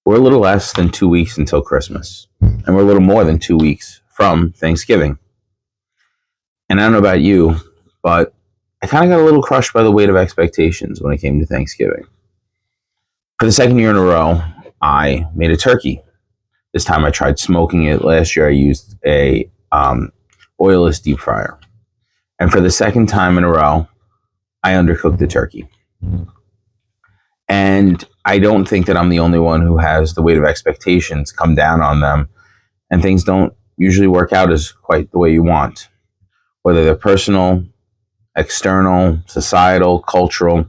We're a little less than 2 weeks until Christmas, and we're a little more than 2 weeks from Thanksgiving. And I don't know about you, but I kind of got a little crushed by the weight of expectations when it came to Thanksgiving. For the second year in a row, I made a turkey. This time I tried smoking it. Last year I used a oilless deep fryer. And for the second time in a row, I undercooked the turkey. And I don't think that I'm the only one who has the weight of expectations come down on them, and things don't usually work out as quite the way you want. Whether they're personal, external, societal, cultural,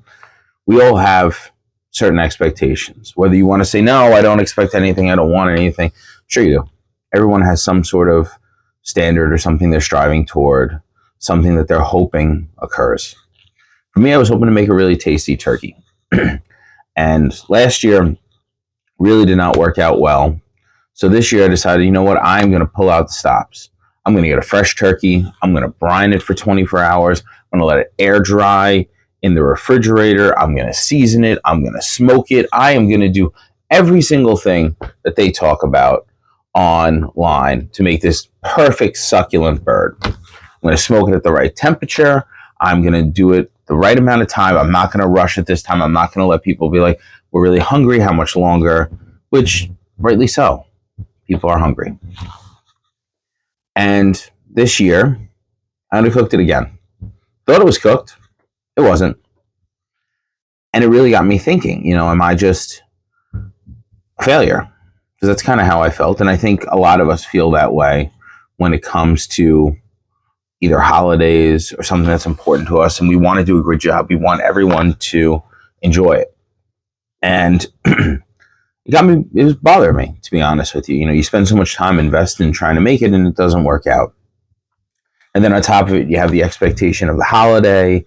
we all have certain expectations. Whether you want to say, no, I don't expect anything, I don't want anything. Sure you do. Everyone has some sort of standard or something they're striving toward, something that they're hoping occurs. For me, I was hoping to make a really tasty turkey. And last year really did not work out well. So this year I decided, you know what, I'm going to pull out the stops. I'm going to get a fresh turkey. I'm going to brine it for 24 hours. I'm going to let it air dry in the refrigerator. I'm going to season it. I'm going to smoke it. I am going to do every single thing that they talk about online to make this perfect succulent bird. I'm going to smoke it at the right temperature. I'm going to do it the right amount of time. I'm not going to rush it this time. I'm not going to let people be like, we're really hungry. How much longer? Which, rightly so. People are hungry. And this year, I undercooked it again. Thought it was cooked. It wasn't. And it really got me thinking, am I just a failure? Because that's kind of how I felt. And I think a lot of us feel that way when it comes to either holidays or something that's important to us, and we want to do a great job. We want everyone to enjoy it. And it was bothering me, to be honest with you. You spend so much time investing in trying to make it, and it doesn't work out. And then on top of it, you have the expectation of the holiday,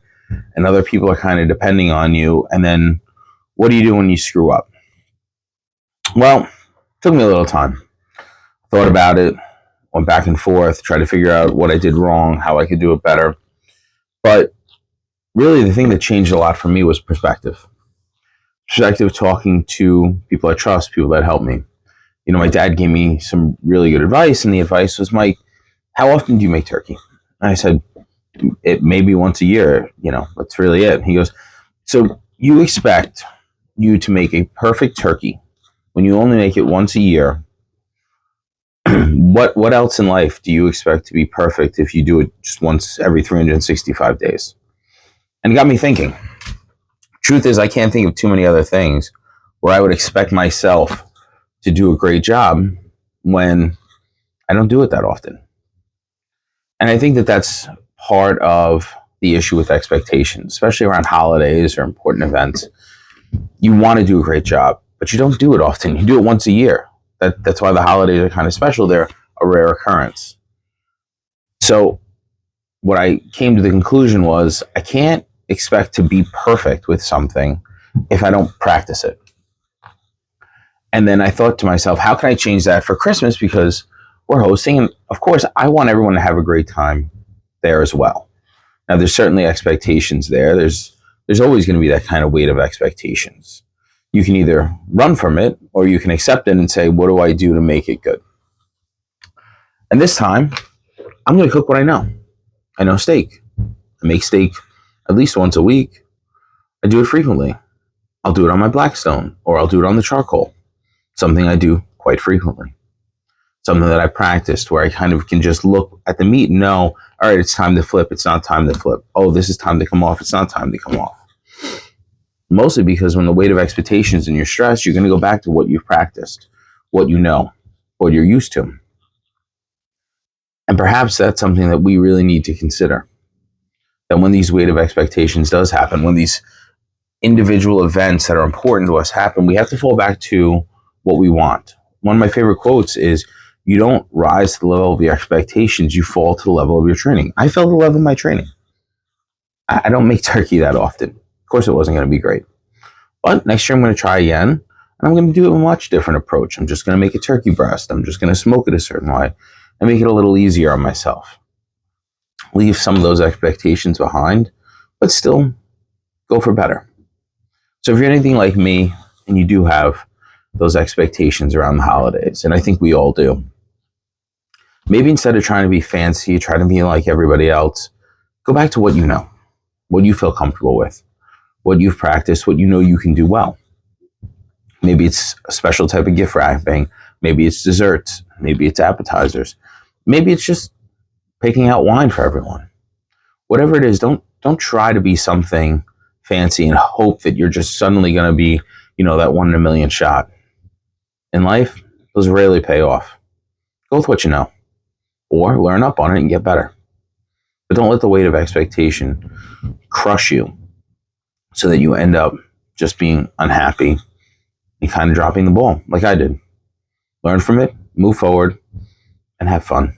and other people are kind of depending on you. And then what do you do when you screw up? Well, it took me a little time. Thought about it, went back and forth, tried to figure out what I did wrong, how I could do it better. But really, the thing that changed a lot for me was perspective. Perspective, talking to people I trust, people that help me. My dad gave me some really good advice, and the advice was, Mike, how often do you make turkey? And I said, it maybe once a year, that's really it. He goes, so you expect you to make a perfect turkey when you only make it once a year. What else in life do you expect to be perfect if you do it just once every 365 days? And it got me thinking. Truth is, I can't think of too many other things where I would expect myself to do a great job when I don't do it that often. And I think that that's part of the issue with expectations, especially around holidays or important events. You want to do a great job, but you don't do it often. You do it once a year. That's why the holidays are kind of special. They're a rare occurrence. So what I came to the conclusion was, I can't expect to be perfect with something if I don't practice it. And then I thought to myself, how can I change that for Christmas? Because we're hosting, and of course, I want everyone to have a great time there as well. Now, there's certainly expectations there. There's always going to be that kind of weight of expectations. You can either run from it, or you can accept it and say, what do I do to make it good? And this time, I'm going to cook what I know. I know steak. I make steak at least once a week. I do it frequently. I'll do it on my Blackstone, or I'll do it on the charcoal. Something I do quite frequently. Something that I practiced, where I kind of can just look at the meat and know, all right, it's time to flip. It's not time to flip. Oh, this is time to come off. It's not time to come off. Mostly because when the weight of expectations and you're stressed, you're going to go back to what you've practiced, what you know, what you're used to. And perhaps that's something that we really need to consider. That when these weight of expectations does happen, when these individual events that are important to us happen, we have to fall back to what we want. One of my favorite quotes is, you don't rise to the level of your expectations, you fall to the level of your training. I fell to the level of my training. I don't make turkey that often. Of course, it wasn't going to be great. But next year I'm going to try again, and I'm going to do a much different approach. I'm just going to make a turkey breast. I'm just going to smoke it a certain way and make it a little easier on myself. Leave some of those expectations behind, but still go for better. So if you're anything like me, and you do have those expectations around the holidays. And I think we all do. Maybe instead of trying to be fancy, try to be like everybody else, go back to what you know, what you feel comfortable with, what you've practiced, what you know you can do well. Maybe it's a special type of gift wrapping. Maybe it's desserts. Maybe it's appetizers. Maybe it's just picking out wine for everyone. Whatever it is, don't try to be something fancy and hope that you're just suddenly going to be, that 1 in a million shot. In life, those rarely pay off. Go with what you know, or learn up on it and get better. But don't let the weight of expectation crush you so that you end up just being unhappy and kind of dropping the ball like I did. Learn from it, move forward, and have fun.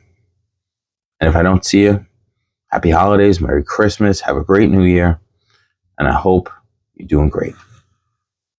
And if I don't see you, happy holidays, Merry Christmas, have a great New Year, and I hope you're doing great.